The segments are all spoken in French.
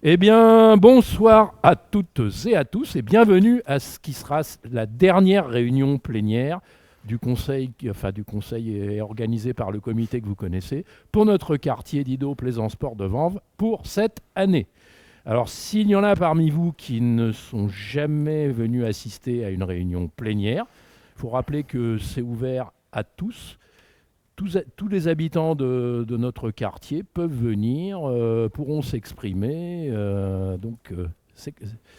Eh bien, bonsoir à toutes et à tous et bienvenue à ce qui sera la dernière réunion plénière du conseil organisé par le comité que vous connaissez pour notre quartier d'Ido Plaisance Port de Vanves pour cette année. Alors, s'il y en a parmi vous qui ne sont jamais venus assister à une réunion plénière, il faut rappeler que c'est ouvert à tous. Tous les habitants de notre quartier peuvent venir, pourront s'exprimer,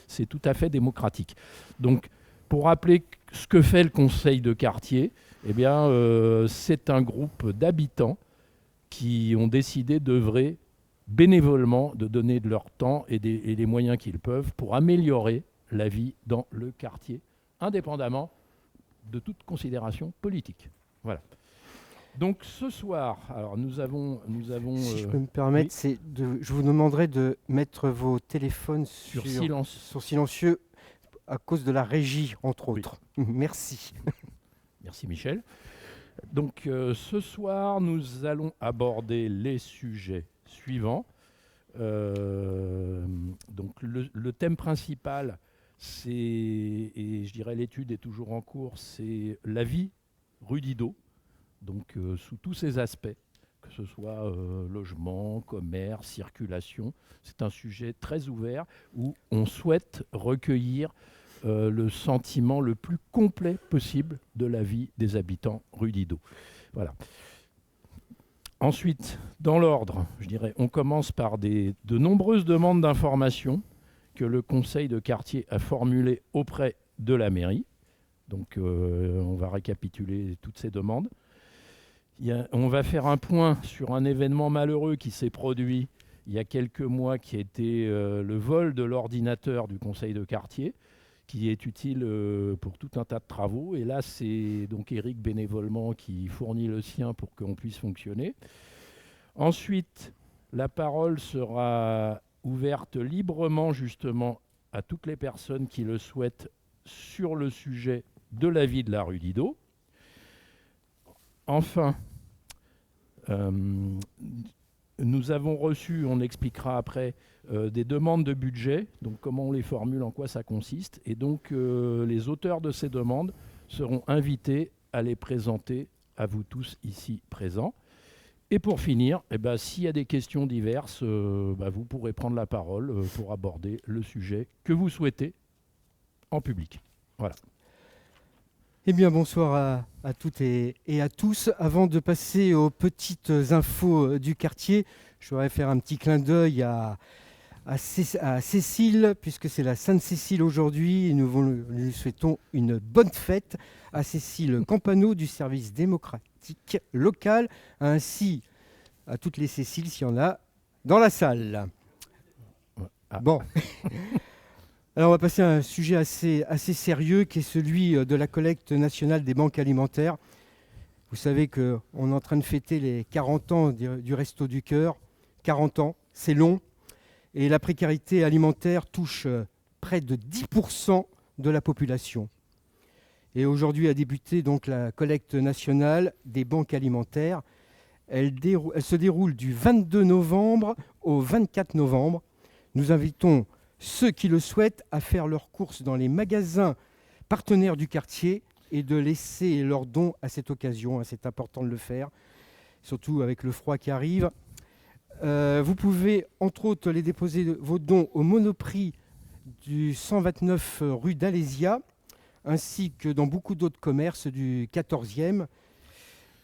c'est tout à fait démocratique. Donc, pour rappeler ce que fait le conseil de quartier, eh bien, c'est un groupe d'habitants qui ont décidé d'œuvrer bénévolement, de donner de leur temps et les moyens qu'ils peuvent pour améliorer la vie dans le quartier, indépendamment de toute considération politique. Voilà. Donc ce soir, alors nous avons si je peux me permettre, oui, je vous demanderai de mettre vos téléphones sur sur silencieux à cause de la régie, entre oui. autres. Merci. Merci Michel. Donc ce soir, nous allons aborder les sujets suivants. Donc le thème principal, et je dirais l'étude est toujours en cours, c'est la vie rue Didot. Donc sous tous ses aspects, que ce soit logement, commerce, circulation. C'est un sujet très ouvert où on souhaite recueillir le sentiment le plus complet possible de la vie des habitants rue Didot. Voilà. Ensuite, dans l'ordre, je dirais, on commence par de nombreuses demandes d'informations que le conseil de quartier a formulées auprès de la mairie. Donc on va récapituler toutes ces demandes. On va faire un point sur un événement malheureux qui s'est produit il y a quelques mois, qui a été le vol de l'ordinateur du conseil de quartier, qui est utile pour tout un tas de travaux. Et là, c'est donc Eric bénévolement qui fournit le sien pour qu'on puisse fonctionner. Ensuite, la parole sera ouverte librement justement à toutes les personnes qui le souhaitent sur le sujet de la vie de la rue Didot. Enfin, nous avons reçu, on expliquera après, des demandes de budget, donc comment on les formule, en quoi ça consiste. Et donc les auteurs de ces demandes seront invités à les présenter à vous tous ici présents. Et pour finir, s'il y a des questions diverses, vous pourrez prendre la parole pour aborder le sujet que vous souhaitez en public. Voilà. Eh bien, bonsoir à toutes et à tous. Avant de passer aux petites infos du quartier, je voudrais faire un petit clin d'œil à Cécile, puisque c'est la Sainte-Cécile aujourd'hui, et nous lui souhaitons une bonne fête à Cécile Campano du service démocratique local, ainsi à toutes les Céciles s'il y en a dans la salle. Ah. Bon. Alors on va passer à un sujet assez sérieux qui est celui de la collecte nationale des banques alimentaires. Vous savez qu'on est en train de fêter les 40 ans du Resto du Cœur. 40 ans, c'est long. Et la précarité alimentaire touche près de 10% de la population. Et aujourd'hui a débuté donc la collecte nationale des banques alimentaires. Elle se déroule du 22 novembre au 24 novembre. Nous invitons ceux qui le souhaitent à faire leurs courses dans les magasins partenaires du quartier et de laisser leurs dons à cette occasion. C'est important de le faire, surtout avec le froid qui arrive. Vous pouvez, entre autres, les déposer vos dons au Monoprix du 129 rue d'Alésia, ainsi que dans beaucoup d'autres commerces du 14e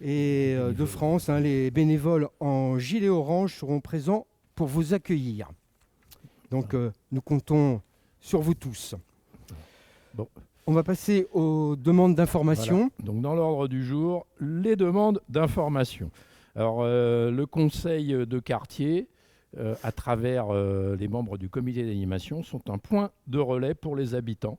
et de France. Les bénévoles en gilet orange seront présents pour vous accueillir. Donc, nous comptons sur vous tous. Bon. On va passer aux demandes d'information. Voilà. Donc, dans l'ordre du jour, les demandes d'information. Alors, le conseil de quartier, à travers les membres du comité d'animation, sont un point de relais pour les habitants.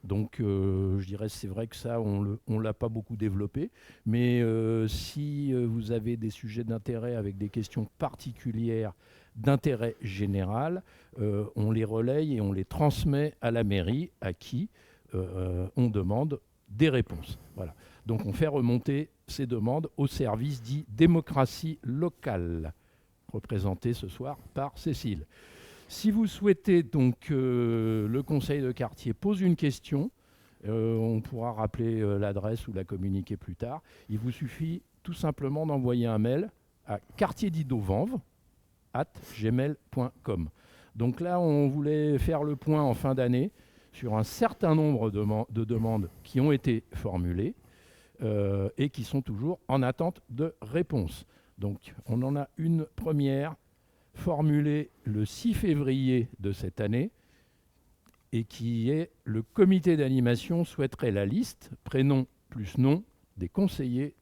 Donc, je dirais, c'est vrai que ça, on ne l'a pas beaucoup développé. Mais si vous avez des sujets d'intérêt avec des questions particulières d'intérêt général, on les relaye et on les transmet à la mairie, à qui on demande des réponses. Voilà. Donc on fait remonter ces demandes au service dit démocratie locale, représenté ce soir par Cécile. Si vous souhaitez donc que le conseil de quartier pose une question, on pourra rappeler l'adresse ou la communiquer plus tard. Il vous suffit tout simplement d'envoyer un mail à quartierdidovanves@gmail.com. Donc là, on voulait faire le point en fin d'année sur un certain nombre de demandes qui ont été formulées et qui sont toujours en attente de réponse. Donc on en a une première formulée le 6 février de cette année et qui est: le comité d'animation souhaiterait la liste, prénom plus nom, des conseillers,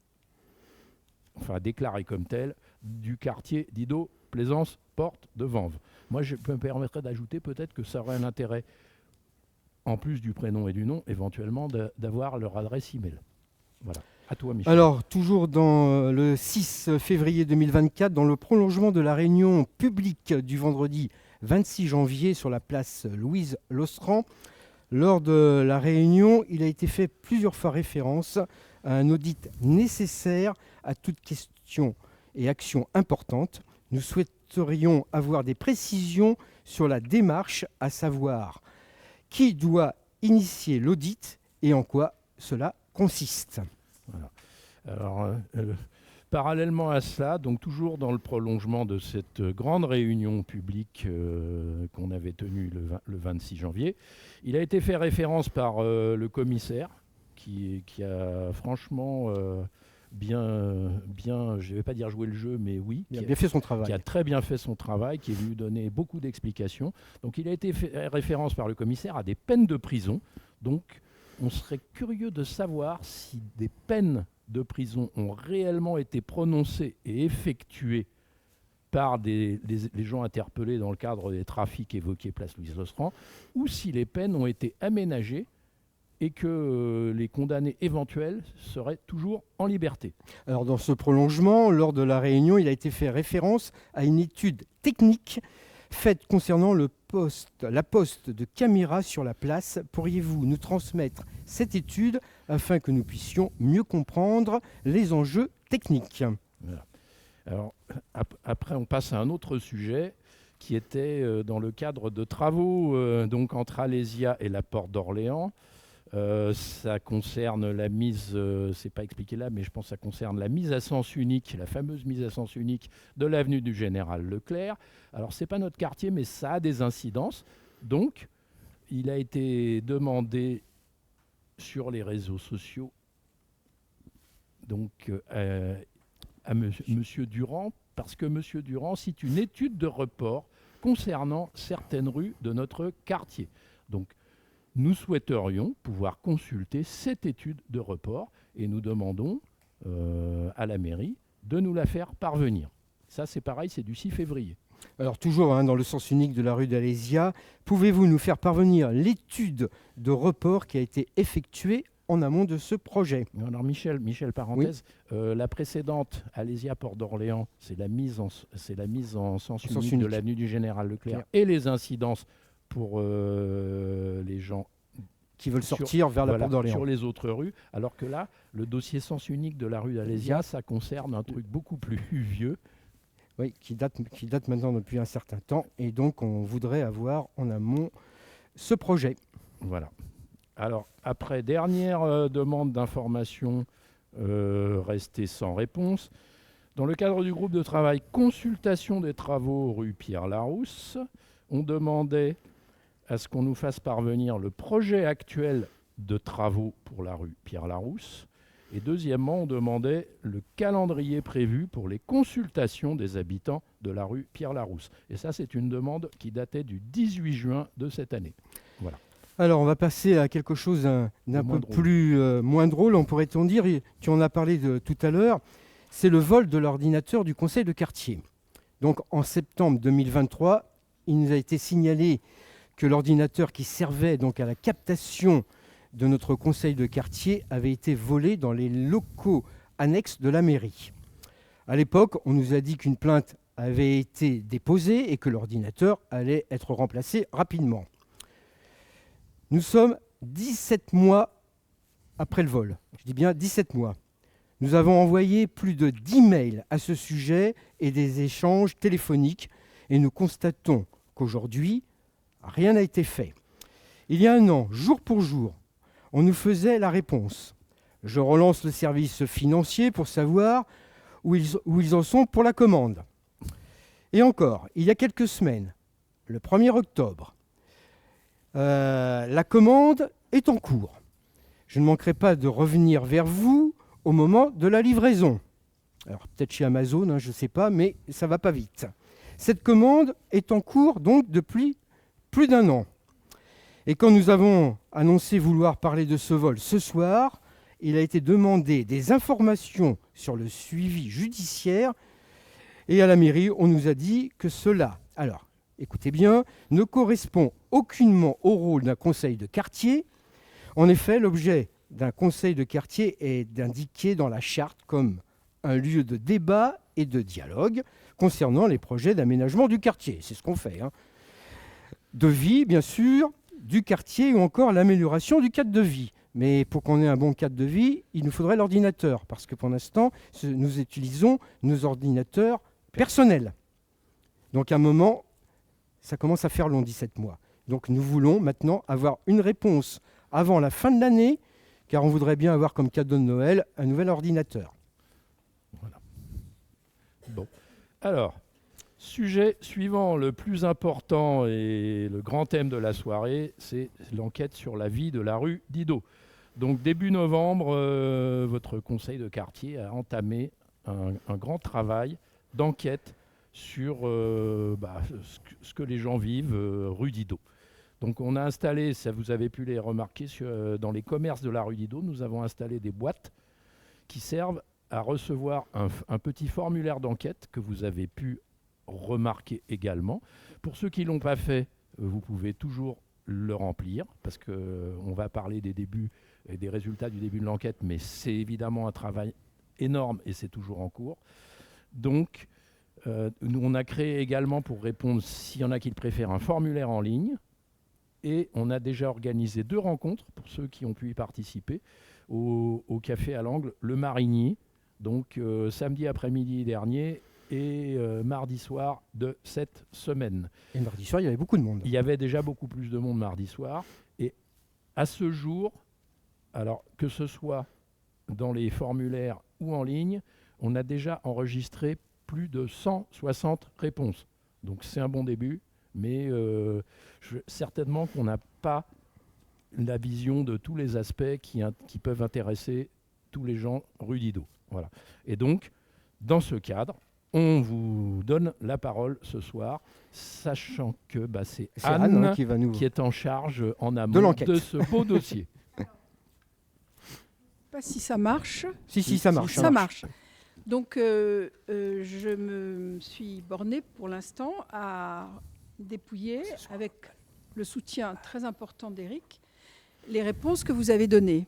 enfin déclarés comme tels, du quartier Didot, Plaisance, Porte de Vanves. Moi, je me permettrais d'ajouter peut-être que ça aurait un intérêt, en plus du prénom et du nom, éventuellement d'avoir leur adresse email. Voilà. À toi, Michel. Alors, toujours dans le 6 février 2024, dans le prolongement de la réunion publique du vendredi 26 janvier sur la place Louise Lostran, lors de la réunion, il a été fait plusieurs fois référence à un audit nécessaire à toute question et action importante. Nous souhaiterions avoir des précisions sur la démarche, à savoir qui doit initier l'audit et en quoi cela consiste. Voilà. Alors, parallèlement à cela, donc toujours dans le prolongement de cette grande réunion publique qu'on avait tenue le 26 janvier, il a été fait référence par le commissaire qui a franchement bien, je ne vais pas dire jouer le jeu, mais oui, Il a bien fait son travail. Qui a très bien fait son travail, qui est venu donner beaucoup d'explications. Donc il a été fait référence par le commissaire à des peines de prison. Donc on serait curieux de savoir si des peines de prison ont réellement été prononcées et effectuées par les gens interpellés dans le cadre des trafics évoqués place Louise Lostran, ou si les peines ont été aménagées et que les condamnés éventuels seraient toujours en liberté. Alors dans ce prolongement, lors de la réunion, il a été fait référence à une étude technique faite concernant la poste de caméra sur la place. Pourriez-vous nous transmettre cette étude afin que nous puissions mieux comprendre les enjeux techniques ? Voilà. Alors, après, on passe à un autre sujet qui était dans le cadre de travaux donc entre Alésia et la Porte d'Orléans. Ça concerne la mise, c'est pas expliqué là, mais je pense que ça concerne la mise à sens unique, la fameuse mise à sens unique de l'avenue du Général Leclerc. Alors, c'est pas notre quartier, mais ça a des incidences. Donc, il a été demandé sur les réseaux sociaux donc, à Monsieur Durand, parce que Monsieur Durand cite une étude de report concernant certaines rues de notre quartier. Donc, nous souhaiterions pouvoir consulter cette étude de report et nous demandons à la mairie de nous la faire parvenir. Ça, c'est pareil, c'est du 6 février. Alors toujours dans le sens unique de la rue d'Alésia, pouvez-vous nous faire parvenir l'étude de report qui a été effectuée en amont de ce projet ? Alors Michel, parenthèse, oui. La précédente, Alésia Porte d'Orléans, c'est la mise en sens unique de l'avenue du Général Leclerc et les incidences pour les gens qui veulent sortir vers la Porte d'Orléans. Sur les autres rues, alors que là, le dossier sens unique de la rue d'Alésia, ça concerne un truc beaucoup plus vieux. Oui, qui date maintenant depuis un certain temps, et donc on voudrait avoir en amont ce projet. Voilà. Alors, après, dernière demande d'information restée sans réponse. Dans le cadre du groupe de travail consultation des travaux rue Pierre-Larousse, on demandait à ce qu'on nous fasse parvenir le projet actuel de travaux pour la rue Pierre-Larousse. Et deuxièmement, on demandait le calendrier prévu pour les consultations des habitants de la rue Pierre-Larousse. Et ça, c'est une demande qui datait du 18 juin de cette année. Voilà. Alors, on va passer à quelque chose d'un peu plus moins drôle, on pourrait-on dire. Tu en as parlé tout à l'heure. C'est le vol de l'ordinateur du conseil de quartier. Donc, en septembre 2023, il nous a été signalé que l'ordinateur qui servait donc à la captation de notre conseil de quartier avait été volé dans les locaux annexes de la mairie. À l'époque, on nous a dit qu'une plainte avait été déposée et que l'ordinateur allait être remplacé rapidement. Nous sommes 17 mois après le vol. Je dis bien 17 mois. Nous avons envoyé plus de 10 mails à ce sujet et des échanges téléphoniques et nous constatons qu'aujourd'hui, rien n'a été fait. Il y a un an, jour pour jour, on nous faisait la réponse. Je relance le service financier pour savoir où ils en sont pour la commande. Et encore, il y a quelques semaines, le 1er octobre, la commande est en cours. Je ne manquerai pas de revenir vers vous au moment de la livraison. Alors peut-être chez Amazon, je ne sais pas, mais ça ne va pas vite. Cette commande est en cours donc depuis plus d'un an. Et quand nous avons annoncé vouloir parler de ce vol ce soir, il a été demandé des informations sur le suivi judiciaire. Et à la mairie, on nous a dit que cela, alors écoutez bien, ne correspond aucunement au rôle d'un conseil de quartier. En effet, l'objet d'un conseil de quartier est d'indiquer dans la charte comme un lieu de débat et de dialogue concernant les projets d'aménagement du quartier. C'est ce qu'on fait. De vie, bien sûr, du quartier ou encore l'amélioration du cadre de vie. Mais pour qu'on ait un bon cadre de vie, il nous faudrait l'ordinateur, parce que pour l'instant, nous utilisons nos ordinateurs personnels. Donc à un moment, ça commence à faire long, 17 mois. Donc nous voulons maintenant avoir une réponse avant la fin de l'année, car on voudrait bien avoir comme cadeau de Noël un nouvel ordinateur. Voilà. Bon. Alors, sujet suivant, le plus important et le grand thème de la soirée, c'est l'enquête sur la vie de la rue Didot. Donc début novembre, votre conseil de quartier a entamé un grand travail d'enquête sur ce que les gens vivent rue Didot. Donc on a installé, ça vous avez pu les remarquer, dans les commerces de la rue Didot, nous avons installé des boîtes qui servent à recevoir un petit formulaire d'enquête que vous avez pu remarquer également. Pour ceux qui ne l'ont pas fait, vous pouvez toujours le remplir, parce qu'on va parler des débuts et des résultats du début de l'enquête, mais c'est évidemment un travail énorme et c'est toujours en cours. Donc, nous, on a créé également, pour répondre, s'il y en a qui le préfèrent, un formulaire en ligne. Et on a déjà organisé 2 rencontres, pour ceux qui ont pu y participer, au Café à l'Angle, le Marigny, donc samedi après-midi dernier et mardi soir de cette semaine. Et mardi soir, il y avait beaucoup de monde. Il y avait déjà beaucoup plus de monde mardi soir. Et à ce jour, alors que ce soit dans les formulaires ou en ligne, on a déjà enregistré plus de 160 réponses. Donc c'est un bon début, mais certainement qu'on n'a pas la vision de tous les aspects qui peuvent intéresser tous les gens rue Didot. Voilà. Et donc, dans ce cadre, on vous donne la parole ce soir, sachant que c'est Anne qui est en charge en amont de ce beau dossier. Pas si ça marche. Si, ça marche. Ça marche. Donc, je me suis bornée pour l'instant à dépouiller, avec le soutien très important d'Éric, les réponses que vous avez données.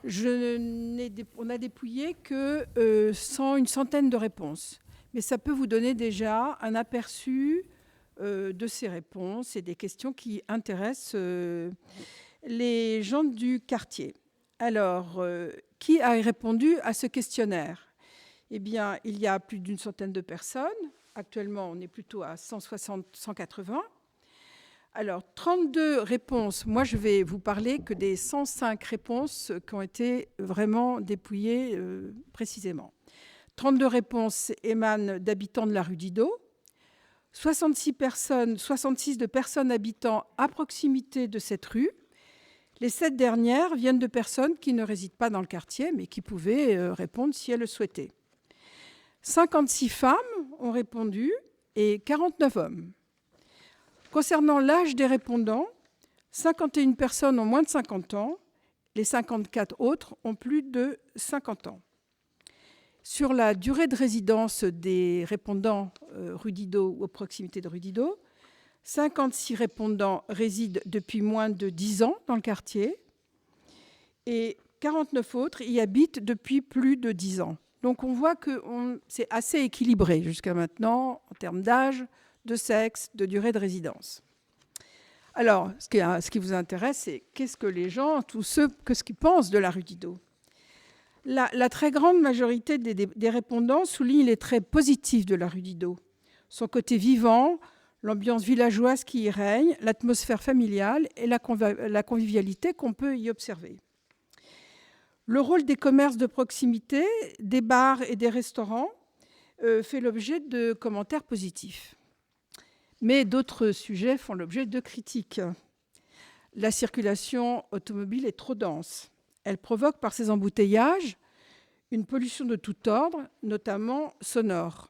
On n'a dépouillé que une centaine de réponses. Mais ça peut vous donner déjà un aperçu de ces réponses et des questions qui intéressent les gens du quartier. Alors, qui a répondu à ce questionnaire ? Eh bien, il y a plus d'une centaine de personnes. Actuellement, on est plutôt à 160, 180. Alors, 32 réponses. Moi, je vais vous parler que des 105 réponses qui ont été vraiment dépouillées précisément. 32 réponses émanent d'habitants de la rue Didot. 66 de personnes habitant à proximité de cette rue. Les 7 dernières viennent de personnes qui ne résident pas dans le quartier, mais qui pouvaient répondre si elles le souhaitaient. 56 femmes ont répondu et 49 hommes. Concernant l'âge des répondants, 51 personnes ont moins de 50 ans, les 54 autres ont plus de 50 ans. Sur la durée de résidence des répondants rue Didot ou aux proximités de rue Didot, 56 répondants résident depuis moins de 10 ans dans le quartier et 49 autres y habitent depuis plus de 10 ans. Donc on voit que c'est assez équilibré jusqu'à maintenant en termes d'âge, de sexe, de durée de résidence. Alors, ce qui vous intéresse, c'est qu'est-ce que les gens, qu'est-ce qu'ils pensent de la rue Didot. La très grande majorité des répondants soulignent les traits positifs de la rue Didot. Son côté vivant, l'ambiance villageoise qui y règne, l'atmosphère familiale et la convivialité qu'on peut y observer. Le rôle des commerces de proximité, des bars et des restaurants fait l'objet de commentaires positifs. Mais d'autres sujets font l'objet de critiques. La circulation automobile est trop dense. Elle provoque par ses embouteillages une pollution de tout ordre, notamment sonore.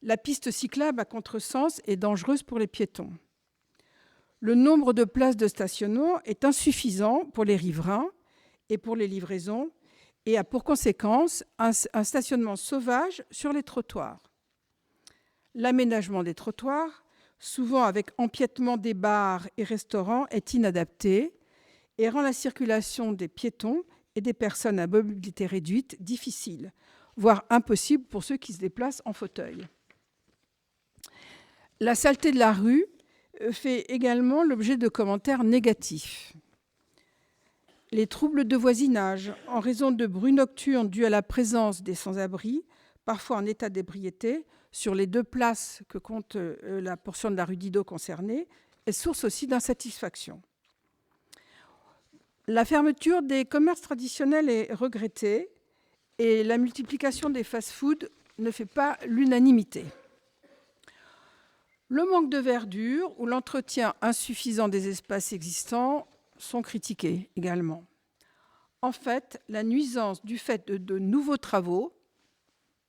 La piste cyclable à contresens est dangereuse pour les piétons. Le nombre de places de stationnement est insuffisant pour les riverains et pour les livraisons et a pour conséquence un stationnement sauvage sur les trottoirs. L'aménagement des trottoirs, souvent avec empiètement des bars et restaurants, est inadapté et rend la circulation des piétons et des personnes à mobilité réduite difficile, voire impossible pour ceux qui se déplacent en fauteuil. La saleté de la rue fait également l'objet de commentaires négatifs. Les troubles de voisinage en raison de bruits nocturnes dus à la présence des sans-abri, parfois en état d'ébriété, sur les 2 places que compte la portion de la rue Didot concernée, est source aussi d'insatisfaction. La fermeture des commerces traditionnels est regrettée et la multiplication des fast-foods ne fait pas l'unanimité. Le manque de verdure ou l'entretien insuffisant des espaces existants sont critiqués également. En fait, la nuisance du fait de nouveaux travaux,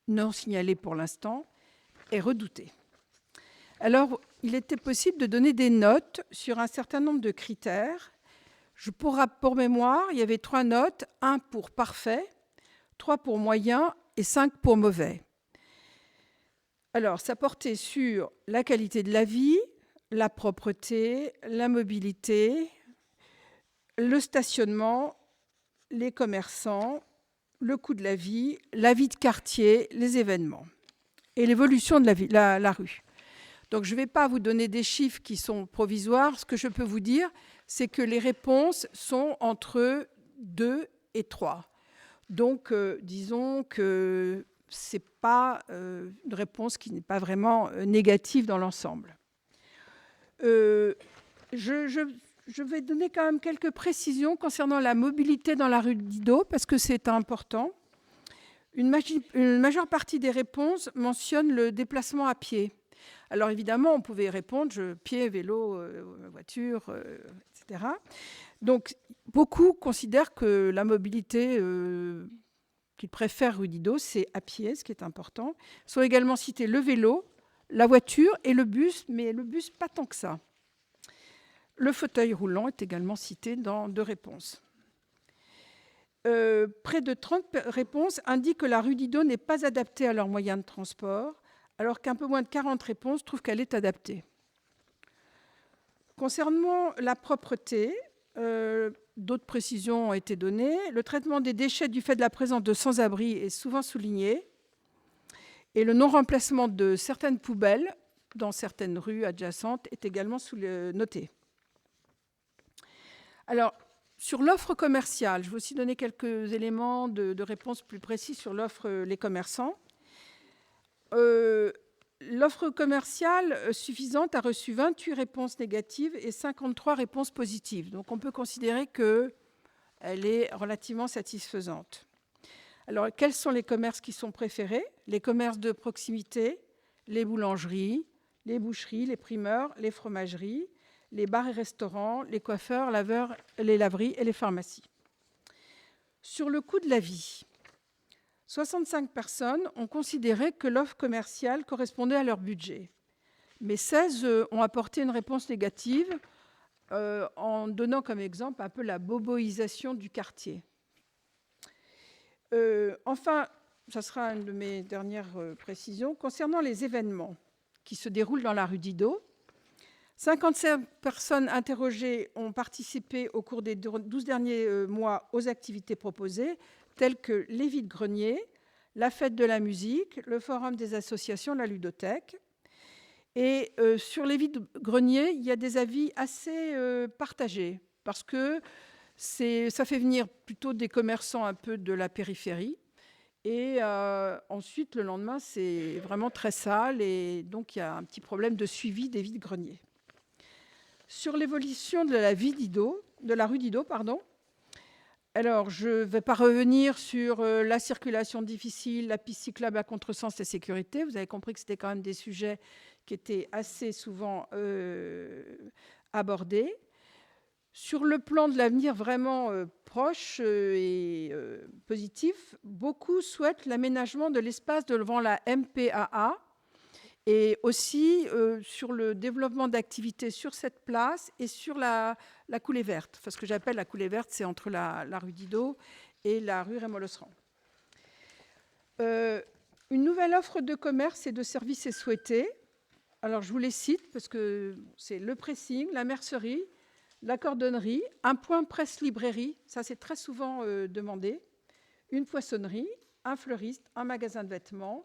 non signalés pour l'instant, est redoutée. Alors, il était possible de donner des notes sur un certain nombre de critères. Pour mémoire, il y avait 3 notes, 1 pour parfait, 3 pour moyen et 5 pour mauvais. Alors, ça portait sur la qualité de la vie, la propreté, la mobilité, le stationnement, les commerçants, le coût de la vie de quartier, les événements et l'évolution de la rue. Donc, je ne vais pas vous donner des chiffres qui sont provisoires. Ce que je peux vous dire, c'est que les réponses sont entre 2 et 3. Donc, disons que ce n'est pas une réponse qui n'est pas vraiment négative dans l'ensemble. Je vais donner quand même quelques précisions concernant la mobilité dans la rue Didot, parce que c'est important. Une majeure partie des réponses mentionne le déplacement à pied. Alors évidemment, on pouvait répondre pied, vélo, voiture, etc. Donc, beaucoup considèrent que la mobilité qu'ils préfèrent rue Didot, c'est à pied, ce qui est important. Sont également cités le vélo, la voiture et le bus, mais le bus, pas tant que ça. Le fauteuil roulant est également cité dans 2 réponses. Près de 30 réponses indiquent que la rue Didot n'est pas adaptée à leurs moyens de transport, alors qu'un peu moins de 40 réponses trouvent qu'elle est adaptée. Concernant la propreté, d'autres précisions ont été données. Le traitement des déchets du fait de la présence de sans-abri est souvent souligné. Et le non-remplacement de certaines poubelles dans certaines rues adjacentes est également noté. Alors, sur l'offre commerciale, je vais aussi donner quelques éléments de réponse plus précis sur l'offre les commerçants. L'offre commerciale suffisante a reçu 28 réponses négatives et 53 réponses positives. Donc, on peut considérer qu'elle est relativement satisfaisante. Alors, quels sont les commerces qui sont préférés? Les commerces de proximité, les boulangeries, les boucheries, les primeurs, les fromageries, les bars et restaurants, les coiffeurs, les laveries et les pharmacies. Sur le coût de la vie, 65 personnes ont considéré que l'offre commerciale correspondait à leur budget, mais 16 ont apporté une réponse négative en donnant comme exemple un peu la boboisation du quartier. Enfin, ça sera une de mes dernières précisions, concernant les événements qui se déroulent dans la rue Didot. 57 personnes interrogées ont participé au cours des 12 derniers mois aux activités proposées, telles que les vides-greniers, la fête de la musique, le forum des associations, la ludothèque. Et sur les vides-greniers, il y a des avis assez partagés, parce que ça fait venir plutôt des commerçants un peu de la périphérie, Et ensuite, le lendemain, c'est vraiment très sale et donc il y a un petit problème de suivi des vides-greniers. Sur l'évolution de la rue Didot, alors je ne vais pas revenir sur la circulation difficile, la piste cyclable à contresens et sécurité. Vous avez compris que c'était quand même des sujets qui étaient assez souvent abordés. Sur le plan de l'avenir vraiment proche et positif, beaucoup souhaitent l'aménagement de l'espace devant la MPAA et aussi sur le développement d'activités sur cette place et sur la coulée verte. Enfin, ce que j'appelle la coulée verte, c'est entre la rue Didot et la rue Raymond-Losserand. Une nouvelle offre de commerce et de services est souhaitée. Alors, je vous les cite parce que c'est le pressing, la mercerie, la cordonnerie, un point presse-librairie, ça c'est très souvent demandé, une poissonnerie, un fleuriste, un magasin de vêtements,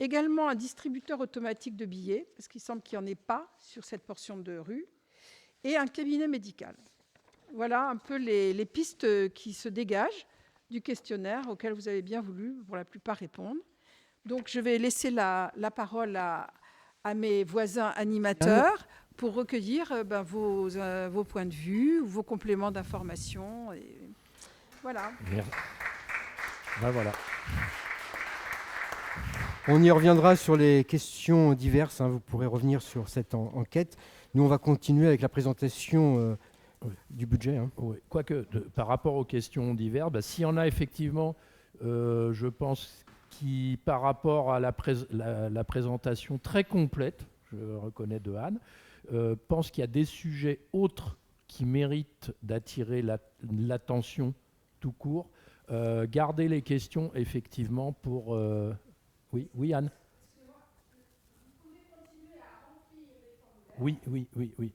également un distributeur automatique de billets, parce qu'il semble qu'il n'y en ait pas sur cette portion de rue, et un cabinet médical. Voilà un peu les pistes qui se dégagent du questionnaire auquel vous avez bien voulu, pour la plupart, répondre. Donc je vais laisser la parole à mes voisins animateurs pour recueillir vos points de vue, vos compléments d'information. Voilà. Ben voilà. On y reviendra sur les questions diverses. Vous pourrez revenir sur cette enquête. Nous, on va continuer avec la présentation du budget. Oui. Quoique, par rapport aux questions diverses, s'il y en a effectivement, je pense qui, par rapport à la présentation très complète, je reconnais de Anne, pense qu'il y a des sujets autres qui méritent d'attirer l'attention tout court. Gardez les questions effectivement pour... Oui, Anne. Vous pouvez continuer à remplir les formulaires. Oui.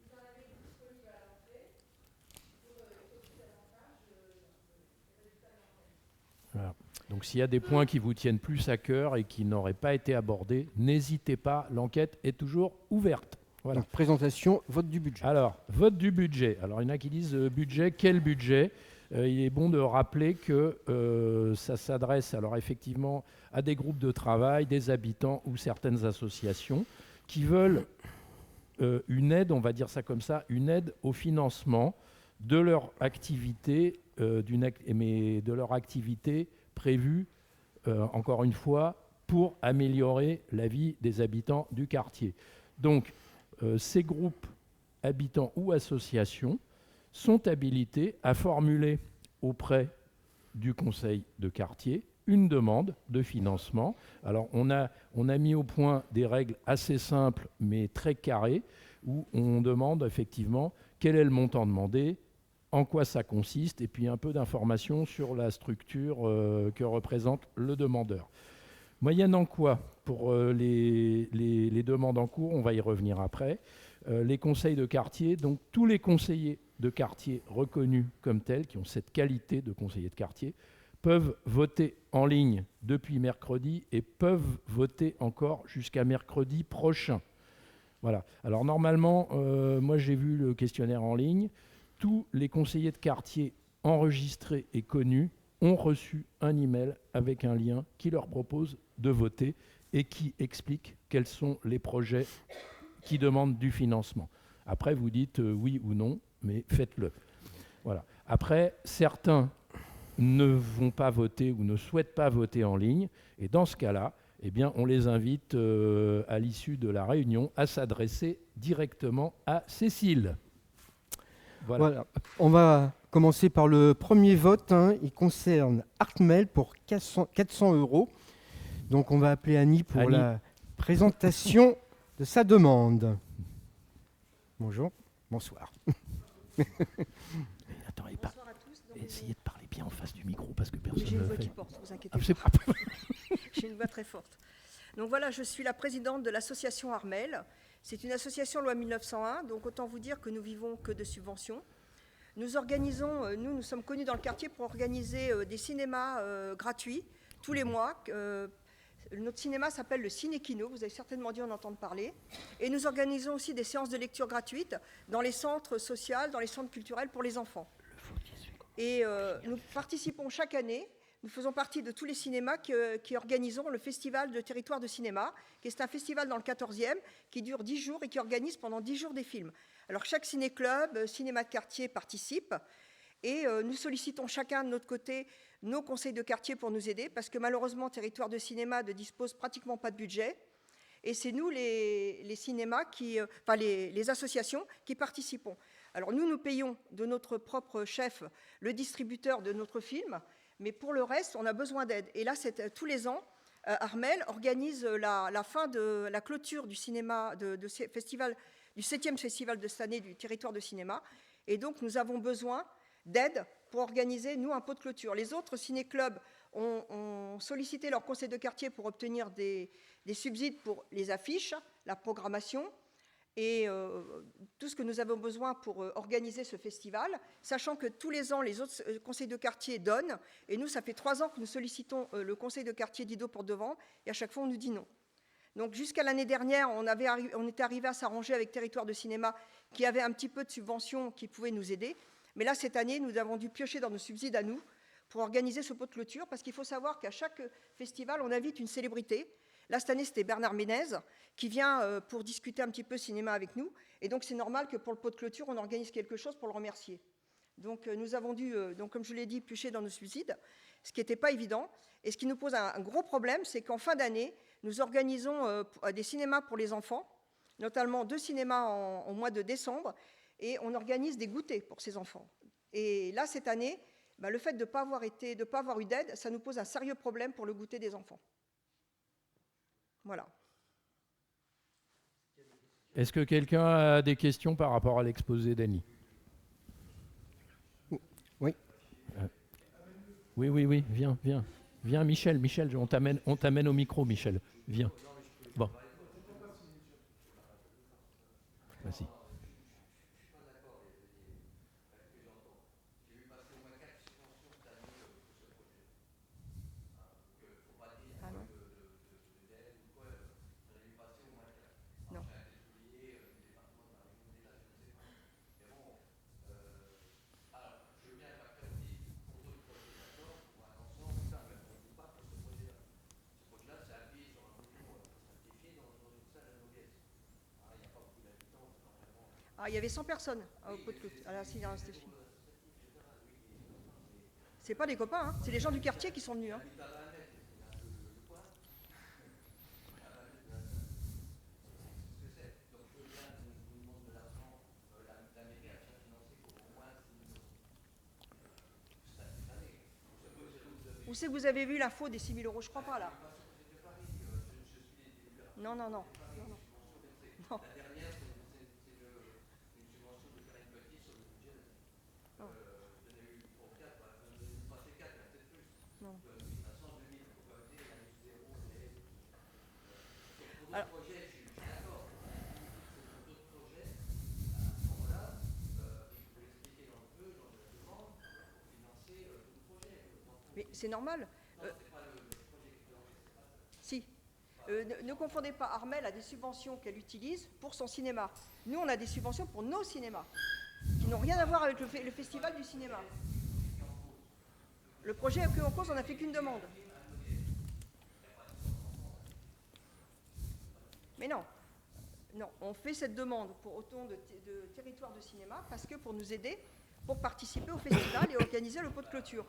Voilà. Donc s'il y a des points qui vous tiennent plus à cœur et qui n'auraient pas été abordés, n'hésitez pas, l'enquête est toujours ouverte. Voilà. Donc, présentation, vote du budget. Alors, vote du budget. Alors, il y en a qui disent budget, quel budget ? Il est bon de rappeler que ça s'adresse alors effectivement à des groupes de travail, des habitants ou certaines associations qui veulent une aide, on va dire ça comme ça, une aide au financement de leur activité, mais de leur activité prévue, encore une fois, pour améliorer la vie des habitants du quartier. Donc, ces groupes habitants ou associations sont habilités à formuler auprès du conseil de quartier une demande de financement. Alors, on a mis au point des règles assez simples, mais très carrées, où on demande effectivement quel est le montant demandé, en quoi ça consiste, et puis un peu d'informations sur la structure que représente le demandeur. Moyennant quoi, pour les demandes en cours, on va y revenir après, les conseils de quartier, donc tous les conseillers de quartier reconnus comme tels, qui ont cette qualité de conseiller de quartier, peuvent voter en ligne depuis mercredi et peuvent voter encore jusqu'à mercredi prochain. Voilà. Alors normalement, moi j'ai vu le questionnaire en ligne, tous les conseillers de quartier enregistrés et connus ont reçu un email avec un lien qui leur propose de voter et qui explique quels sont les projets qui demandent du financement. Après, vous dites oui ou non, mais faites-le. Voilà. Après, certains ne vont pas voter ou ne souhaitent pas voter en ligne, et dans ce cas-là, eh bien, on les invite à l'issue de la réunion à s'adresser directement à Cécile. Voilà. On va commencer par le premier vote. Il concerne Artmel pour 400 €. Donc on va appeler Annie pour la présentation de sa demande. Bonjour, bonsoir. Attends, bonsoir à tous. Essayez de parler bien en face du micro parce que personne ne le fait. J'ai une voix qui porte, vous inquiétez pas. J'ai une voix très forte. Donc voilà, je suis la présidente de l'association Armel. C'est une association loi 1901, donc autant vous dire que nous vivons que de subventions. Nous organisons, nous sommes connus dans le quartier pour organiser des cinémas gratuits tous les mois. Notre cinéma s'appelle le Ciné-Kino, vous avez certainement dû en entendre parler. Et nous organisons aussi des séances de lecture gratuites dans les centres sociaux, dans les centres culturels pour les enfants. Et nous participons chaque année nous faisons partie de tous les cinémas qui organisons le Festival de Territoire de Cinéma, qui est un festival dans le 14e, qui dure 10 jours et qui organise pendant 10 jours des films. Alors chaque ciné-club, cinéma de quartier participe, et nous sollicitons chacun de notre côté nos conseils de quartier pour nous aider, parce que malheureusement, Territoire de Cinéma ne dispose pratiquement pas de budget, et c'est nous, les cinémas, les associations, qui participons. Alors nous payons de notre propre chef le distributeur de notre film, mais pour le reste, on a besoin d'aide. Et là, tous les ans, Armel organise la fin de la clôture du cinéma, du 7e festival de cette année du Territoire de Cinéma. Et donc, nous avons besoin d'aide pour organiser, nous, un pot de clôture. Les autres ciné-clubs ont sollicité leur conseil de quartier pour obtenir des subsides pour les affiches, la programmation, et tout ce que nous avons besoin pour organiser ce festival, sachant que tous les ans, les autres conseils de quartier donnent, et nous, ça fait 3 ans que nous sollicitons le conseil de quartier d'Ido-Porte-de-Vanves, et à chaque fois, on nous dit non. Donc jusqu'à l'année dernière, on était arrivé à s'arranger avec Territoire de Cinéma, qui avait un petit peu de subventions qui pouvaient nous aider, mais là, cette année, nous avons dû piocher dans nos subsides à nous pour organiser ce pot de clôture, parce qu'il faut savoir qu'à chaque festival, on invite une célébrité. Là, cette année, c'était Bernard Ménez qui vient pour discuter un petit peu cinéma avec nous. Et donc, c'est normal que pour le pot de clôture, on organise quelque chose pour le remercier. Donc, nous avons dû, comme je l'ai dit, piocher dans nos subsides, ce qui n'était pas évident. Et ce qui nous pose un gros problème, c'est qu'en fin d'année, nous organisons des cinémas pour les enfants, notamment 2 cinémas au mois de décembre, et on organise des goûters pour ces enfants. Et là, cette année, le fait de ne pas avoir eu d'aide, ça nous pose un sérieux problème pour le goûter des enfants. Voilà. Est-ce que quelqu'un a des questions par rapport à l'exposé d'Annie ? Oui. Oui, viens, Michel, on t'amène au micro, Michel, viens. Bon. Vas-y. Ah, il y avait 100 personnes au pot de clôture, à la cinéma Stéphane. C'est pas des copains, hein, c'est les gens du quartier qui sont venus. Hein. Où c'est que vous avez vu l'info des 6 000 €? Je crois pas, là. Non. Non. Alors, mais c'est normal. Si. Ne confondez pas, Armel a des subventions qu'elle utilise pour son cinéma. Nous, on a des subventions pour nos cinémas, qui n'ont rien à voir avec le festival du cinéma. Le projet est pris en cause, on n'a fait qu'une demande. Mais non, on fait cette demande pour autant de territoire de cinéma parce que pour nous aider, pour participer au festival et organiser le pot de clôture.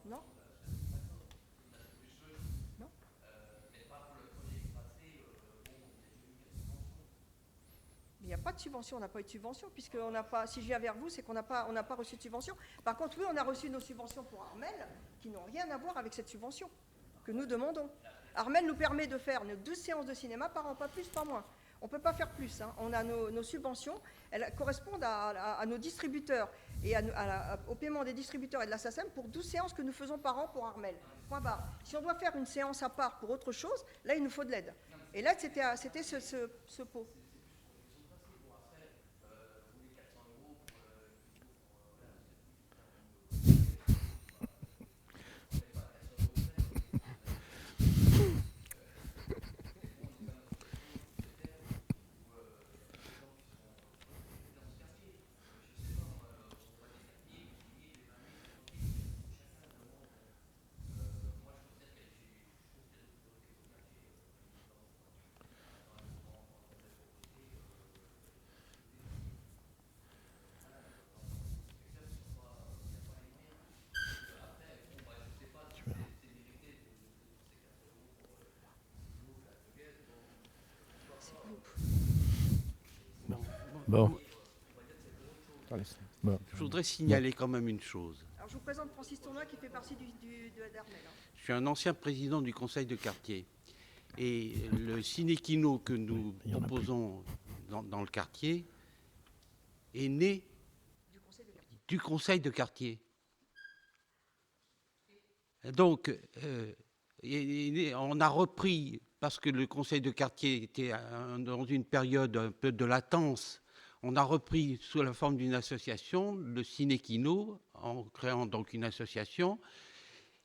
Non. Il n'y a pas de subvention, on n'a pas eu de subvention, puisqu'on n'a pas, si je viens vers vous, c'est qu'on n'a pas reçu de subvention. Par contre, oui, on a reçu nos subventions pour Armel, qui n'ont rien à voir avec cette subvention que nous demandons. Armel nous permet de faire 12 séances de cinéma par an, pas plus, pas moins. On ne peut pas faire plus. Hein. On a nos subventions, elles correspondent à nos distributeurs et au paiement des distributeurs et de la SACEM pour 12 séances que nous faisons par an pour Armel. Point barre. Si on doit faire une séance à part pour autre chose, là, il nous faut de l'aide. Et là, c'était ce pot. Bon. Je voudrais signaler quand même une chose. Alors, je vous présente Francis Tournois qui fait partie d'Armel. Je suis un ancien président du conseil de quartier. Et le ciné-kino que nous proposons dans le quartier est né du conseil de quartier. Donc, on a repris, parce que le conseil de quartier était dans une période un peu de latence, on a repris sous la forme d'une association le ciné-kino, en créant donc une association.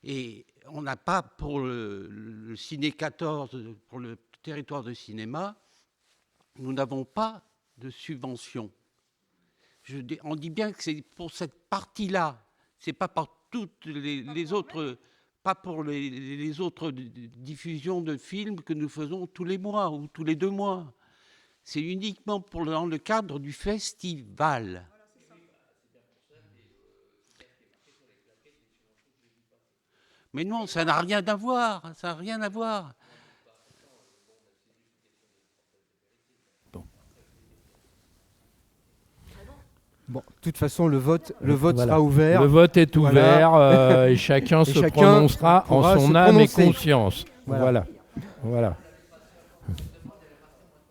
Et on n'a pas, pour le Ciné 14, pour le territoire de cinéma, nous n'avons pas de subvention. On dit bien que c'est pour cette partie-là, c'est pas pour toutes les autres, pas pour les autres diffusions de films que nous faisons tous les mois ou tous les 2 mois. C'est uniquement dans le cadre du festival. Mais non, ça n'a rien à voir, ça n'a rien à voir. Bon, de toute façon, le vote Voilà. sera ouvert. Le vote est ouvert et chacun se prononcera en son âme et conscience. Voilà.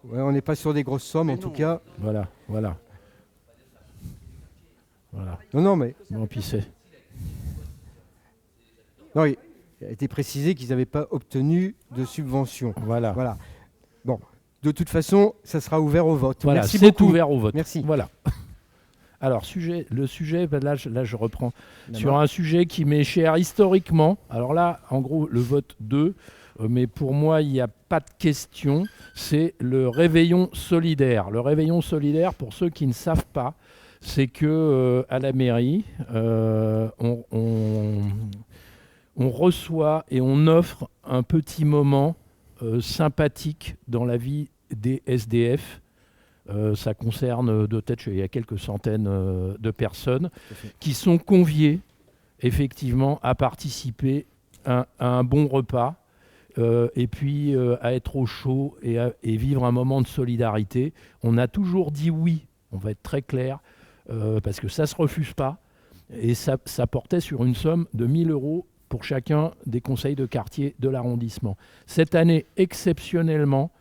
Ouais, on n'est pas sur des grosses sommes, en tout cas. Voilà. Non, mais Bon, puis c'est... non, il a été précisé qu'ils n'avaient pas obtenu de subvention. Voilà. Bon, de toute façon, ça sera ouvert au vote. Voilà, Merci c'est beaucoup. ouvert au vote. Merci. Voilà. Alors, le sujet, ben là, je reprends sur un sujet qui m'est cher historiquement. Alors là, en gros, le vote 2, mais pour moi, il n'y a pas de question. C'est le réveillon solidaire. Le réveillon solidaire, pour ceux qui ne savent pas, c'est que à la mairie, on reçoit et on offre un petit moment sympathique dans la vie des SDF. Ça concerne de tête, il y a quelques centaines de personnes qui sont conviées effectivement à participer à un bon repas et puis à être au chaud et vivre un moment de solidarité. On a toujours dit oui, on va être très clair, parce que ça ne se refuse pas. Et ça portait sur une somme de 1 000 € pour chacun des conseils de quartier de l'arrondissement. Cette année, exceptionnellement,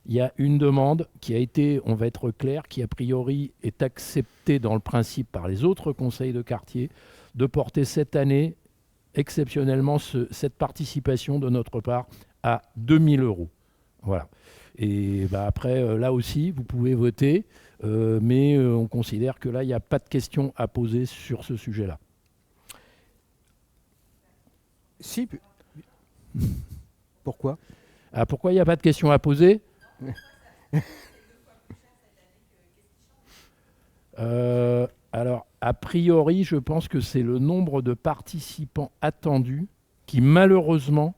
il y a une demande qui a été, on va être clair, qui a priori est acceptée dans le principe par les autres conseils de quartier, de porter cette année, exceptionnellement, cette participation de notre part à 2 000 €. Voilà. Et bah après, là aussi, vous pouvez voter, mais on considère que là, il n'y a pas de questions à poser sur ce sujet-là. Si. Pourquoi ? Pourquoi il n'y a pas de questions à poser ? Alors, a priori, je pense que c'est le nombre de participants attendus qui, malheureusement,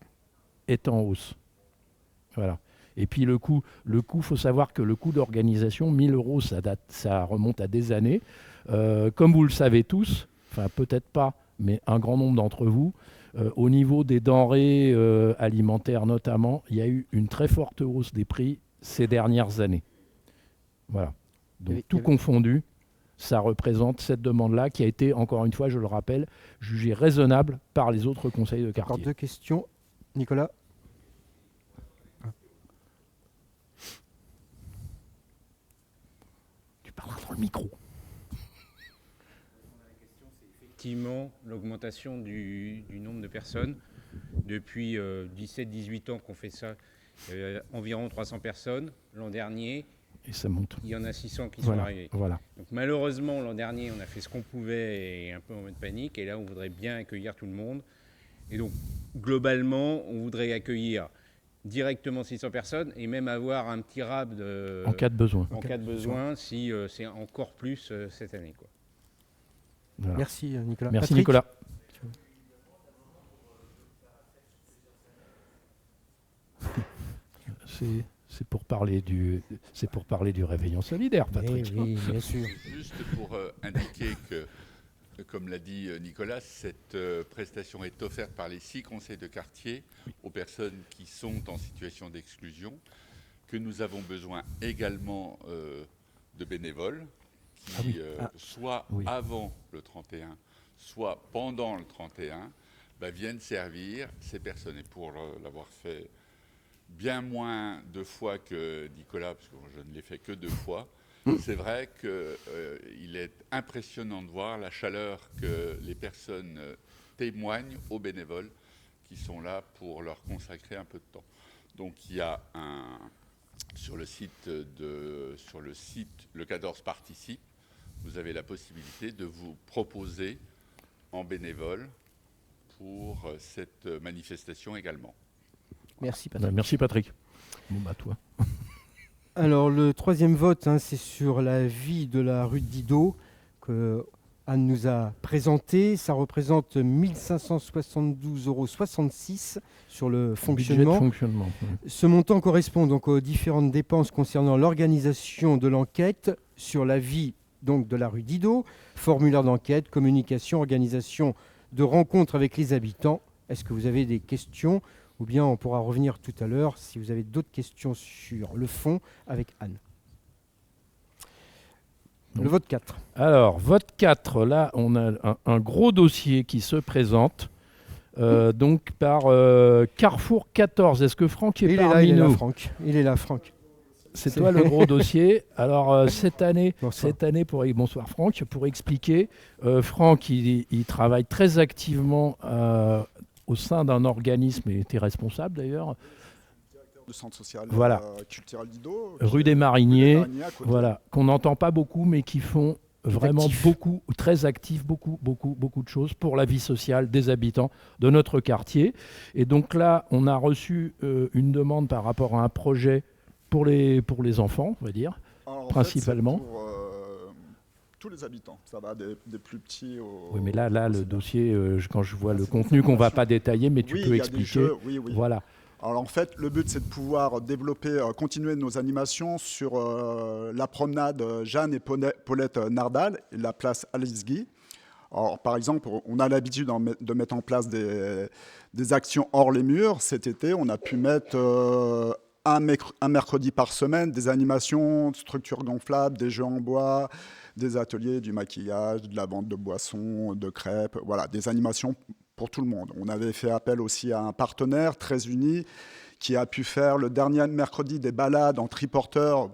est en hausse. Voilà. Et puis le coût, faut savoir que le coût d'organisation, 1 000 €, ça remonte à des années. Comme vous le savez tous, enfin peut-être pas, mais un grand nombre d'entre vous, au niveau des denrées alimentaires notamment, il y a eu une très forte hausse des prix ces dernières années. Voilà. Donc tout confondu, ça représente cette demande-là qui a été, encore une fois, je le rappelle, jugée raisonnable par les autres conseils de quartier. Encore 2 questions. Nicolas ? Tu parleras dans le micro. Effectivement, l'augmentation du nombre de personnes. Depuis 17-18 ans qu'on fait ça, environ 300 personnes. L'an dernier, et ça monte. Il y en a 600 qui sont arrivés. Voilà. Donc malheureusement, l'an dernier, on a fait ce qu'on pouvait et un peu en mode panique. Et là, on voudrait bien accueillir tout le monde. Et donc, globalement, on voudrait accueillir directement 600 personnes et même avoir un petit rab en cas de besoin. En cas de besoin, si c'est encore plus cette année, quoi. Voilà. Merci Nicolas. Merci Patrick. Nicolas. C'est pour parler du réveillon solidaire, Patrick. Oui, bien sûr. Juste pour indiquer que, comme l'a dit Nicolas, cette prestation est offerte par les 6 conseils de quartier aux personnes qui sont en situation d'exclusion. que nous avons besoin également de bénévoles qui, soit avant le 31, soit pendant le 31, viennent servir ces personnes. Et pour l'avoir fait bien moins de fois que Nicolas, parce que je ne l'ai fait que 2 fois, c'est vrai qu'il est impressionnant de voir la chaleur que les personnes témoignent aux bénévoles qui sont là pour leur consacrer un peu de temps. Donc il y a sur le site Le 14 participe, vous avez la possibilité de vous proposer en bénévole pour cette manifestation également. Merci Patrick. Merci Patrick. Bon toi. Alors le 3e vote, c'est sur la vie de la rue de Didot que Anne nous a présenté. Ça représente 1 572,66 € sur le fonctionnement. Ce montant correspond donc aux différentes dépenses concernant l'organisation de l'enquête sur la vie donc de la rue Didot, formulaire d'enquête, communication, organisation de rencontres avec les habitants. Est-ce que vous avez des questions ? Ou bien on pourra revenir tout à l'heure si vous avez d'autres questions sur le fond avec Anne. Le vote 4. Alors, vote 4, là, on a un gros dossier qui se présente, donc par Carrefour 14. Est-ce que Franck est parmi nous ? Il est là, Franck. C'est toi le gros dossier. Alors, cette année, bonsoir Franck, pour expliquer, Franck, il travaille très activement au sein d'un organisme, et était responsable d'ailleurs. Le centre social culturel Didot. Rue des Mariniers, qu'on n'entend pas beaucoup, mais qui font vraiment très actifs, beaucoup de choses pour la vie sociale des habitants de notre quartier. Et donc là, on a reçu une demande par rapport à un projet pour les enfants, on va dire, principalement. En fait, pour tous les habitants, ça va des plus petits aux... Oui, mais là le dossier, quand je vois le contenu qu'on ne va pas détailler, mais tu peux expliquer. Voilà. Alors en fait, le but, c'est de pouvoir développer, continuer nos animations sur la promenade Jeanne et Paulette Nardal et la place Alice Guy. Alors, par exemple, on a l'habitude de mettre en place des actions hors les murs. Cet été, on a pu mettre un mercredi par semaine des animations, structures gonflables, des jeux en bois, des ateliers, du maquillage, de la vente de boissons, de crêpes, voilà, des animations pour tout le monde. On avait fait appel aussi à un partenaire très uni qui a pu faire le dernier mercredi des balades en triporteur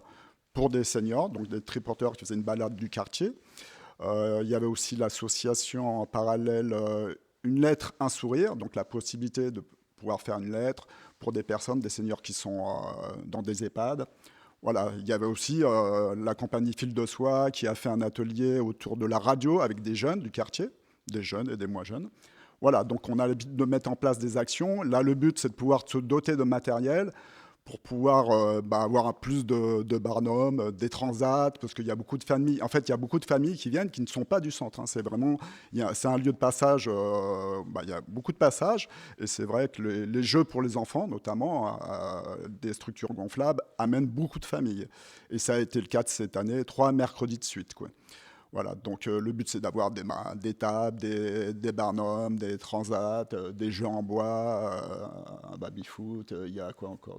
pour des seniors, donc des triporteurs qui faisaient une balade du quartier. Il y avait aussi l'association en parallèle Une lettre, un sourire, donc la possibilité de pouvoir faire une lettre pour des personnes, des seniors qui sont dans des EHPAD. Voilà, il y avait aussi la compagnie Fil de Soie qui a fait un atelier autour de la radio avec des jeunes du quartier, des jeunes et des moins jeunes. Voilà, donc on a l'habitude de mettre en place des actions. Là, le but, c'est de pouvoir se doter de matériel pour pouvoir avoir plus de barnums, des transats, parce qu'il y a beaucoup de familles. En fait, il y a beaucoup de familles qui viennent qui ne sont pas du centre. C'est vraiment, c'est un lieu de passage. Il y a beaucoup de passages, et c'est vrai que les jeux pour les enfants, notamment des structures gonflables, amènent beaucoup de familles. Et ça a été le cas de cette année, 3 mercredis de suite, quoi. Voilà, donc le but, c'est d'avoir des tables, des barnums, des transats, des jeux en bois, un baby-foot, il y a quoi encore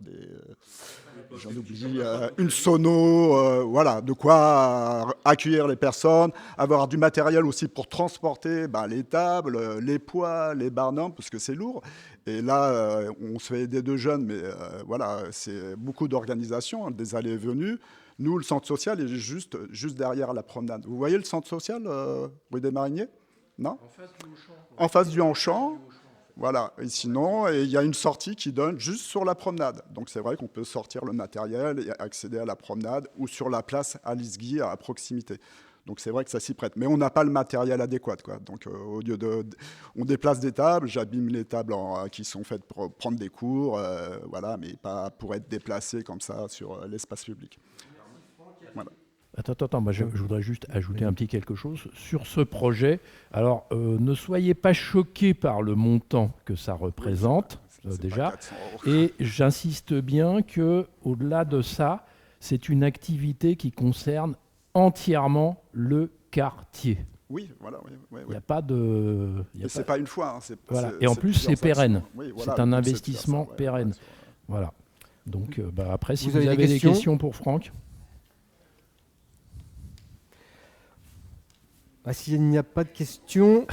j'en oublie, une sono, voilà, de quoi accueillir les personnes, avoir du matériel aussi pour transporter les tables, les poids, les barnums, parce que c'est lourd. Et là, on se fait aider de jeunes, mais voilà, c'est beaucoup d'organisation, des allées et venues. Nous, le centre social est juste derrière la promenade. Vous voyez le centre social, rue des Mariniers ? Non ? En face du Hanchamp. Voilà. Et sinon, il y a une sortie qui donne juste sur la promenade. Donc c'est vrai qu'on peut sortir le matériel et accéder à la promenade ou sur la place Alice Guy à proximité. Donc c'est vrai que ça s'y prête. Mais on n'a pas le matériel adéquat, quoi. Donc au lieu on déplace des tables, j'abîme les tables qui sont faites pour prendre des cours, voilà, mais pas pour être déplacées comme ça sur l'espace public. Voilà. Attends, moi je voudrais juste ajouter un petit quelque chose sur ce projet. Alors, ne soyez pas choqués par le montant que ça représente, déjà. Et j'insiste bien qu'au-delà de ça, c'est une activité qui concerne entièrement le quartier. Oui, voilà. Il n'y a pas de... C'est pas une fois. Voilà. Et en plus, c'est pérenne. Oui, voilà, c'est un investissement pérenne. Voilà. Donc après, si Vous vous avez avez des des questions pour Franck. S'il n'y a pas de questions,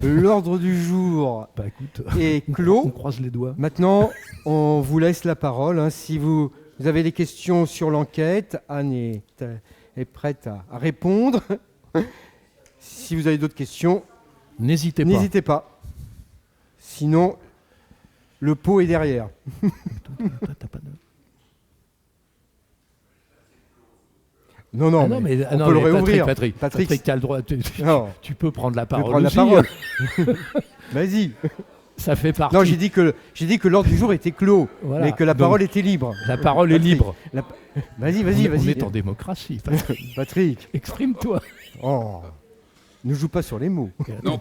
l'ordre du jour est On clos. croise les doigts. Maintenant, on vous laisse la parole. Hein. Si vous avez des questions sur l'enquête, Anne est prête à répondre. Si vous avez d'autres questions, n'hésitez pas. Sinon, le pot est derrière. Non, on peut le réouvrir. Patrick, tu as le droit. Tu peux prendre la parole. La parole. Vas-y. Ça fait partie. Non, j'ai dit que l'ordre du jour était clos, mais que la parole était libre. La parole est libre. Vas-y. On est en démocratie. Patrick. Exprime-toi. Oh. Ne joue pas sur les mots. Non,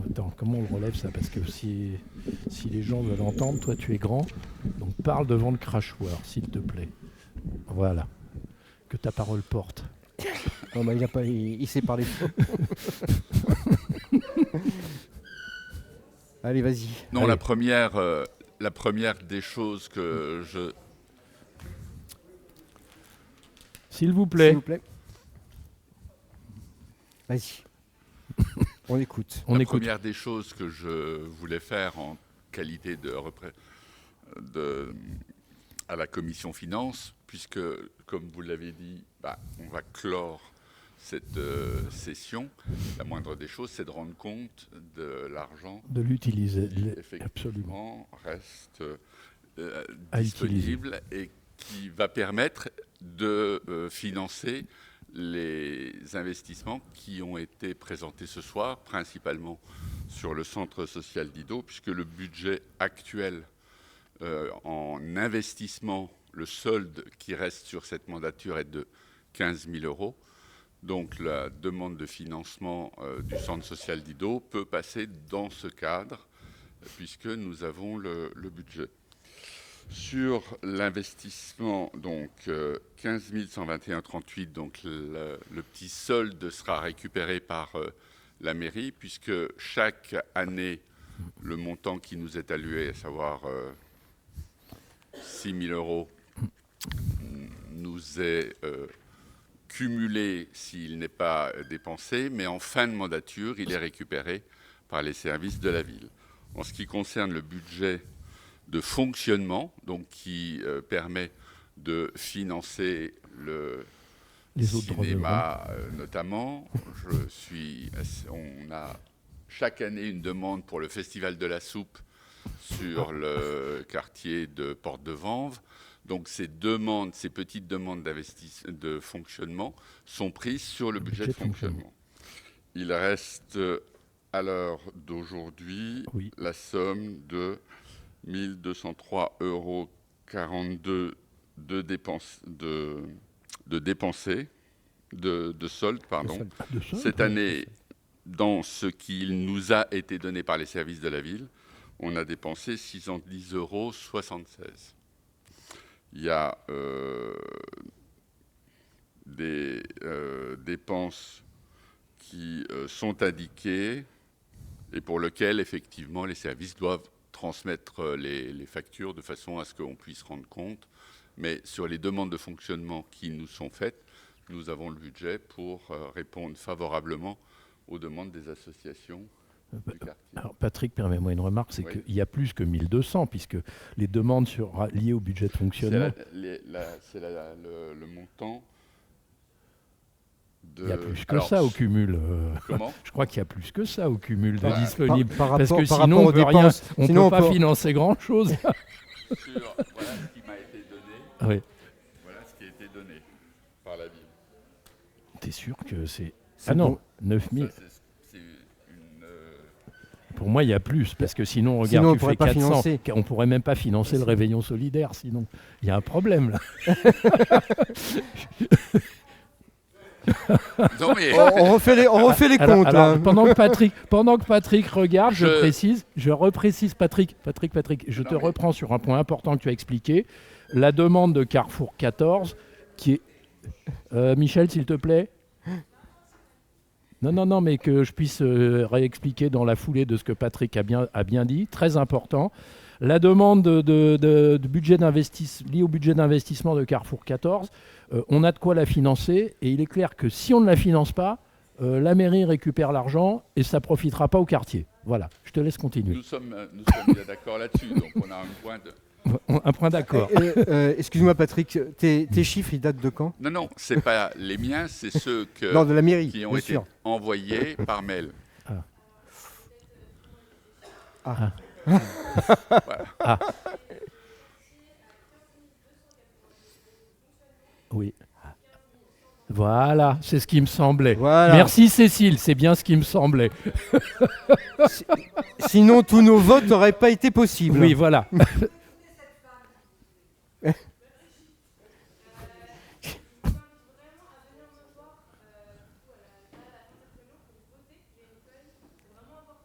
Attends, comment on le relève ça? Parce que si les gens veulent entendre, toi tu es grand, donc parle devant le crachoir, s'il te plaît. Voilà. Que ta parole porte. Non, il sait parler. Allez, vas-y. Non, allez. La première des choses que je... S'il vous plaît. Vas-y. On écoute. La première des choses que je voulais faire en qualité à la commission finances, puisque, comme vous l'avez dit, on va clore cette session. La moindre des choses, c'est de rendre compte de l'argent de l'utiliser, qui, absolument, effectivement, reste disponible et qui va permettre de financer les investissements qui ont été présentés ce soir, principalement sur le centre social d'Ido, puisque le budget actuel en investissement, le solde qui reste sur cette mandature est de 15 000 €. Donc la demande de financement du centre social d'Ido peut passer dans ce cadre, puisque nous avons le budget. Sur l'investissement, donc 15 121,38 €, donc le petit solde sera récupéré par la mairie, puisque chaque année, le montant qui nous est alloué, à savoir 6 000 €, nous est cumulé s'il n'est pas dépensé, mais en fin de mandature, il est récupéré par les services de la ville. En ce qui concerne le budget de fonctionnement, donc qui permet de financer le cinéma notamment. On a chaque année une demande pour le Festival de la Soupe sur le quartier de Porte-de-Vanves. Donc ces petites demandes de fonctionnement sont prises sur le budget de fonctionnement. Il reste à l'heure d'aujourd'hui la somme de 1 203,42 € de solde. Cette année, dans ce qui nous a été donné par les services de la ville, on a dépensé 610,76 €. Il y a des dépenses qui sont indiquées et pour lesquelles, effectivement, les services doivent transmettre les factures de façon à ce qu'on puisse rendre compte. Mais sur les demandes de fonctionnement qui nous sont faites, nous avons le budget pour répondre favorablement aux demandes des associations du quartier. Alors Patrick, permets-moi une remarque, c'est qu'il y a plus que 1200, puisque les demandes liées au budget de fonctionnement... C'est le montant... Il y a plus que ça au cumul. Comment ? Je crois qu'il y a plus que ça au cumul de disponibles. Parce que sinon, on ne peut pas financer grand-chose. Voilà ce qui m'a été donné. Oui. Voilà ce qui a été donné par la ville. T'es sûr que c'est... Ah non, 9000. Pour moi, il y a plus, parce que sinon, regarde, tu fais 400. On ne pourrait même pas financer le réveillon solidaire, sinon. Il y a un problème, là. Non, mais... on refait les comptes. Alors, pendant que Patrick regarde, je reprécise, Patrick, je te reprends sur un point important que tu as expliqué. La demande de Carrefour 14, qui est... Michel, s'il te plaît. Non, mais que je puisse réexpliquer dans la foulée de ce que Patrick a bien dit, très important. la demande de budget liée au budget d'investissement de Carrefour 14, on a de quoi la financer, et il est clair que si on ne la finance pas, la mairie récupère l'argent et ça ne profitera pas au quartier. Voilà, je te laisse continuer. Nous sommes bien d'accord là-dessus, donc on a un point d'accord. Excuse-moi Patrick, tes chiffres, ils datent de quand? Non, ce n'est pas les miens, c'est ceux non, de la mairie, qui ont été envoyés par mail. Voilà. Oui. Voilà, c'est ce qui me semblait. Voilà. Merci Cécile, c'est bien ce qui me semblait. Sinon, tous nos votes n'auraient pas été possibles. Oui, voilà.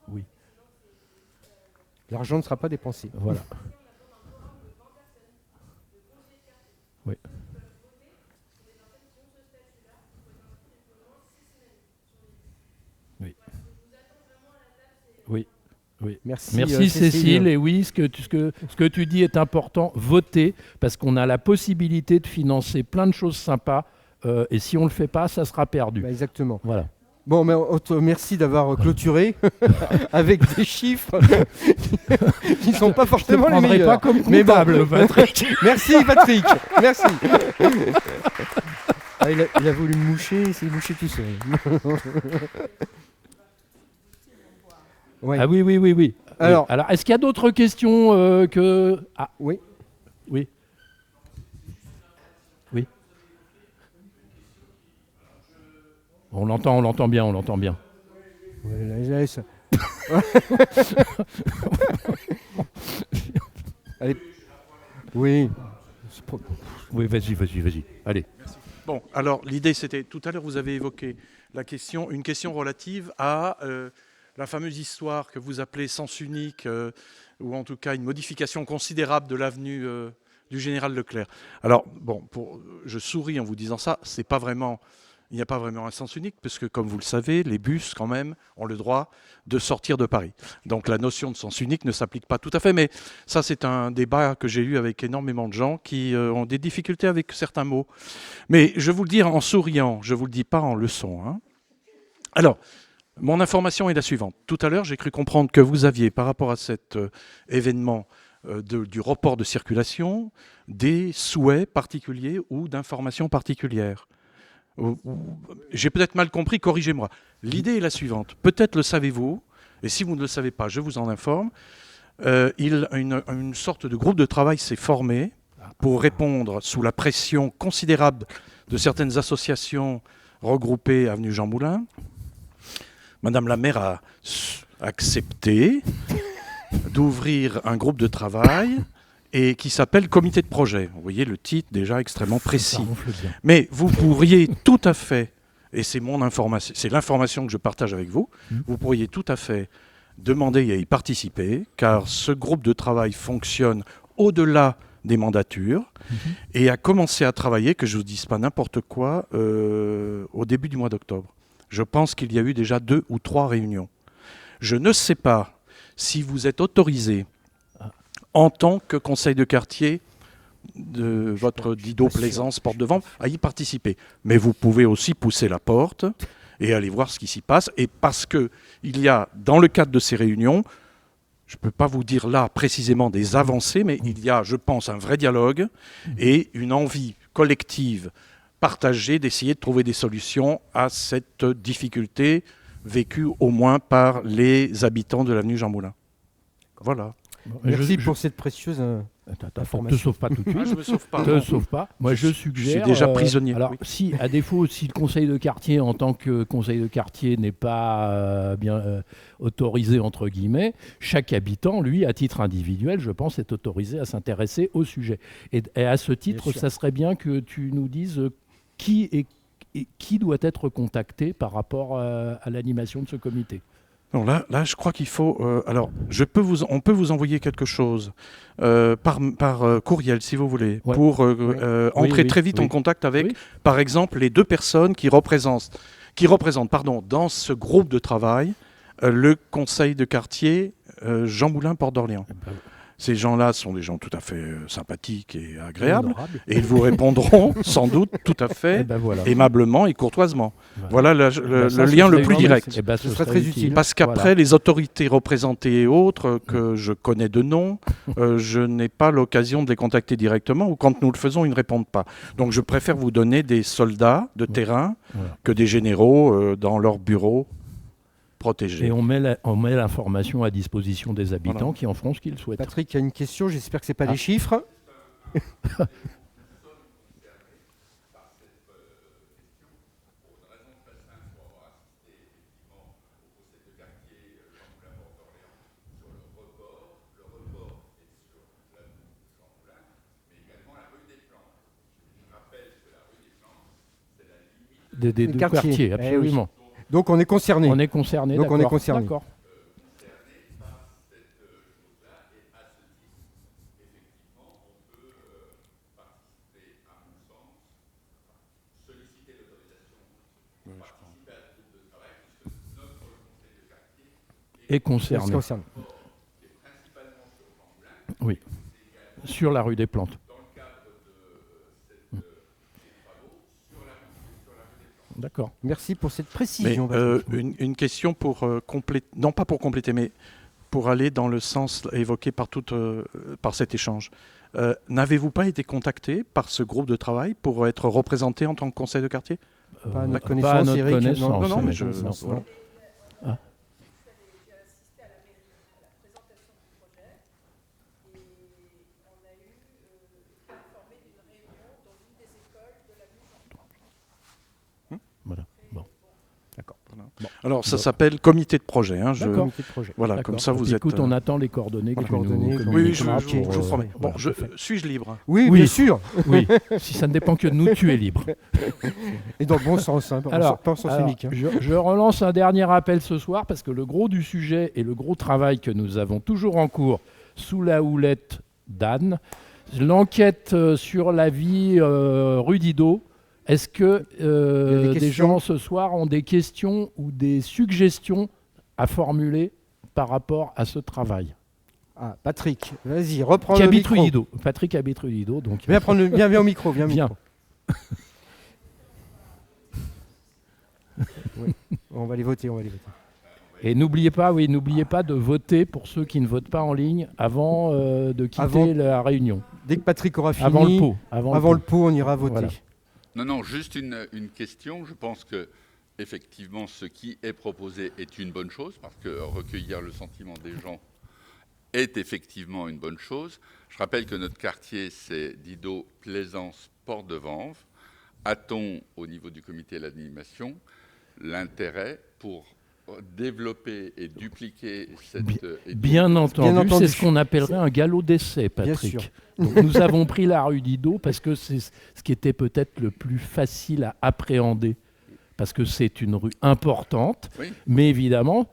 Oui. L'argent ne sera pas dépensé. Voilà. Oui. Oui. Oui. Merci Cécile. Et oui, ce que tu dis est important. Voter, parce qu'on a la possibilité de financer plein de choses sympas. Et si on ne le fait pas, ça sera perdu. Bah exactement. Voilà. Bon, mais merci d'avoir clôturé avec des chiffres qui ne sont pas forcément les meilleurs. Pas comme comptable, bon. Patrick. Merci Patrick. Merci. Ah, il a voulu me moucher, il s'est mouché tout seul. Ouais. Ah oui. Alors, est-ce qu'il y a d'autres questions que... Ah, oui. Oui. Oui. On l'entend bien. Ouais, allez. Oui. Oui, vas-y. Allez. Merci. Bon, alors l'idée c'était, tout à l'heure vous avez évoqué une question relative à la fameuse histoire que vous appelez sens unique, ou en tout cas une modification considérable de l'avenue du Général Leclerc. Alors, bon, je souris en vous disant ça, il n'y a pas vraiment un sens unique, puisque comme vous le savez, les bus, quand même, ont le droit de sortir de Paris. Donc la notion de sens unique ne s'applique pas tout à fait, mais ça c'est un débat que j'ai eu avec énormément de gens qui ont des difficultés avec certains mots. Mais je vais vous le dire en souriant, je ne vous le dis pas en leçon. Hein. Alors, mon information est la suivante. Tout à l'heure, j'ai cru comprendre que vous aviez, par rapport à cet événement du report de circulation, des souhaits particuliers ou d'informations particulières. J'ai peut-être mal compris, corrigez-moi. L'idée est la suivante. Peut-être le savez-vous, et si vous ne le savez pas, je vous en informe. Une sorte de groupe de travail s'est formé pour répondre sous la pression considérable de certaines associations regroupées avenue Jean Moulin. Madame la maire a accepté d'ouvrir un groupe de travail et qui s'appelle comité de projet. Vous voyez le titre déjà extrêmement précis. Mais vous pourriez tout à fait, et c'est l'information que je partage avec vous, vous pourriez tout à fait demander à y participer, car ce groupe de travail fonctionne au-delà des mandatures et a commencé à travailler, que je ne vous dise pas n'importe quoi, au début du mois d'octobre. Je pense qu'il y a eu déjà 2 ou 3 réunions. Je ne sais pas si vous êtes autorisé en tant que conseil de quartier de votre Dido Plaisance Porte de Vanves à y participer. Mais vous pouvez aussi pousser la porte et aller voir ce qui s'y passe. Et parce qu'il y a, dans le cadre de ces réunions, je ne peux pas vous dire là précisément des avancées, mais il y a, je pense, un vrai dialogue et une envie collective partagée d'essayer de trouver des solutions à cette difficulté vécue au moins par les habitants de l'avenue Jean Moulin. Voilà. Merci pour cette précieuse information. Ne te sauve pas tout de suite. Je me sauve pas. Te sauve pas. Moi, je suggère. Je suis déjà prisonnier. Alors, si, à défaut, si le conseil de quartier, en tant que conseil de quartier, n'est pas bien autorisé, entre guillemets, chaque habitant, lui, à titre individuel, je pense, est autorisé à s'intéresser au sujet. Et à ce titre, ça serait bien que tu nous dises qui doit être contacté par rapport à l'animation de ce comité. Non, là, je crois qu'il faut... alors, on peut vous envoyer quelque chose par courriel, si vous voulez, pour entrer très vite en contact avec, par exemple, les 2 personnes qui représentent dans ce groupe de travail le conseil de quartier Jean Moulin, Port d'Orléans. Ces gens-là sont des gens tout à fait sympathiques et agréables, Honorable. et ils vous répondront sans doute tout à Eh fait ben voilà. aimablement et courtoisement. Voilà. Voilà Ben ça, le ce lien le serait plus vraiment- direct. eh ben, Ce serait très utile. Parce qu'après, Voilà. les autorités représentées et autres que je connais de nom, je n'ai pas l'occasion de les contacter directement, ou quand nous le faisons, ils ne répondent pas. Donc je préfère vous donner des soldats de terrain Voilà. que des généraux dans leur bureau protégés. Et on met l'information à disposition des habitants Voilà. qui en feront ce qu'ils souhaitent. Patrick a une question, j'espère que ce n'est pas Ah. les chiffres. Des Les deux quartiers. quartiers, Eh oui. absolument. Donc on est concerné. On est concerné. Donc on est d'accord. concerné. D'accord. Et On est concerné. concerné. Oui. Sur la rue des Plantes. D'accord. Merci pour cette Mais précision. Patrick. une question pour compléter, non pas pour compléter, mais pour aller dans le sens évoqué par cet échange. N'avez-vous pas été contacté par ce groupe de travail pour être représenté en tant que conseil de quartier? Pas à notre Pas à connaissance, notre Eric. connaissance. Non, mais je- je- voilà. Ah. Voilà. Bon. D'accord. Alors ça Bon. s'appelle comité de projet. Hein, D'accord. Comité de projet. Voilà, D'accord. comme ça vous êtes. Écoute, on attend les coordonnées que les tu nous coordonnées, communiqueras Oui, je pour, vous promets. Bon, voilà, parfait. suis-je libre? Oui, Oui. bien sûr. Oui, si ça ne dépend que de nous, tu es libre. Et dans le bon sens, hein, pas en sens unique. Hein. je relance un dernier appel ce soir parce que le gros du sujet et le gros travail que nous avons toujours en cours sous la houlette d'Anne, l'enquête sur la vie rue Didot. Est-ce que Il y a des des questions gens ce soir ont des questions ou des suggestions à formuler par rapport à ce travail? Ah, Patrick, vas-y, reprends Qui le habite rue micro. Didot. Patrick habite rue Didot. Donc Viens au micro, viens au Viens. micro. Oui. On va aller voter, Et n'oubliez pas de voter pour ceux qui ne votent pas en ligne avant de quitter Avant- la réunion. Dès que Patrick aura fini, Avant le pot. avant le pot, on ira voter. Voilà. Non, juste une question. Je pense que effectivement, ce qui est proposé est une bonne chose, parce que recueillir le sentiment des gens est effectivement une bonne chose. Je rappelle que notre quartier, c'est Didot, Plaisance, Porte de Vanves. A-t-on, au niveau du comité de l'animation, l'intérêt pour développer et dupliquer cette... Bien entendu, entendu. c'est ce qu'on appellerait un galop d'essai, Bien Patrick. sûr. Donc, nous avons pris la rue Didot parce que c'est ce qui était peut-être le plus facile à appréhender, parce que c'est une rue importante, Oui. mais évidemment,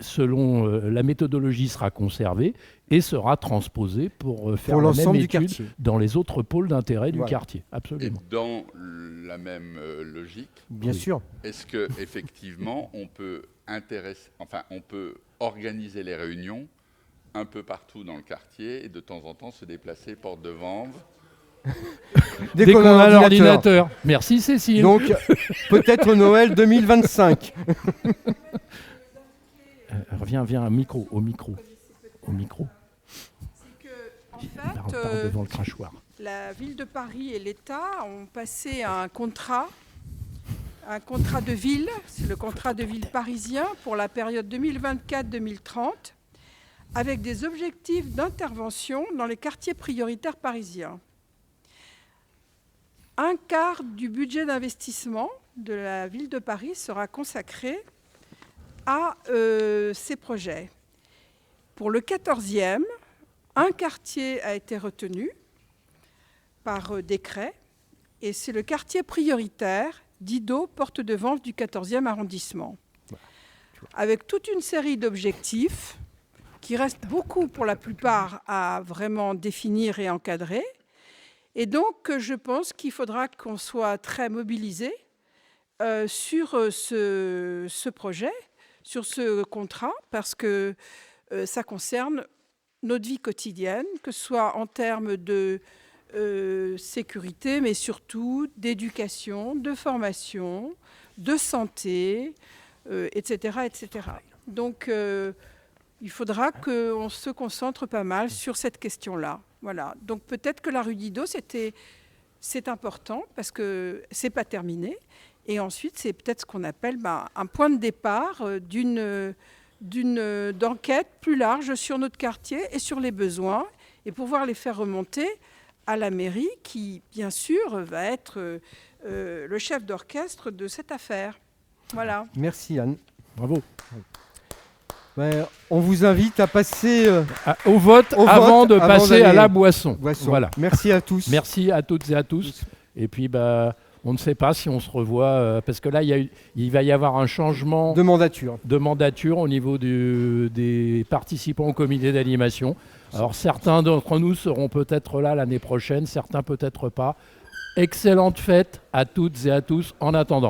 selon la méthodologie sera conservée et sera transposée pour faire Pour la même l'ensemble du étude quartier. dans les autres pôles d'intérêt du Voilà. quartier. Et Absolument. dans la même logique, Bien sûr. est-ce que effectivement on peut organiser les réunions un peu partout dans le quartier et de temps en temps se déplacer porte de Vanves? Dès qu'on a l'ordinateur. l'ordinateur. Merci Cécile. Donc, peut-être Noël 2025. Viens, au micro. Au micro. C'est que, en Parle fait, devant le crachoir. la ville de Paris et l'État ont passé un contrat de ville, c'est le contrat de ville parisien pour la période 2024-2030, avec des objectifs d'intervention dans les quartiers prioritaires parisiens. Un quart du budget d'investissement de la ville de Paris sera consacré à ces projets. Pour le 14e, un quartier a été retenu par décret, et c'est le quartier prioritaire Didot, Porte de Vanves du 14e arrondissement, avec toute une série d'objectifs qui restent beaucoup pour la plupart à vraiment définir et encadrer. Et donc, je pense qu'il faudra qu'on soit très mobilisé sur ce projet, sur ce contrat, parce que ça concerne notre vie quotidienne, que ce soit en termes de sécurité, mais surtout d'éducation, de formation, de santé, etc., etc. Donc, il faudra qu'on se concentre pas mal sur cette question-là. Voilà. Donc, peut-être que la rue Didot, c'est important parce que c'est pas terminé. Et ensuite, c'est peut-être ce qu'on appelle un point de départ d'enquête plus large sur notre quartier et sur les besoins, et pouvoir les faire remonter à la mairie qui, bien sûr, va être le chef d'orchestre de cette affaire. Voilà. Merci Anne. Bravo. On vous invite à passer au vote avant de passer à la boisson. Voilà. Merci à tous. Merci à toutes et à tous. Et puis, on ne sait pas si on se revoit, parce que là, il va y avoir un changement de mandature au niveau des participants au comité d'animation. Alors, certains d'entre nous seront peut-être là l'année prochaine, certains peut-être pas. Excellente fête à toutes et à tous en attendant.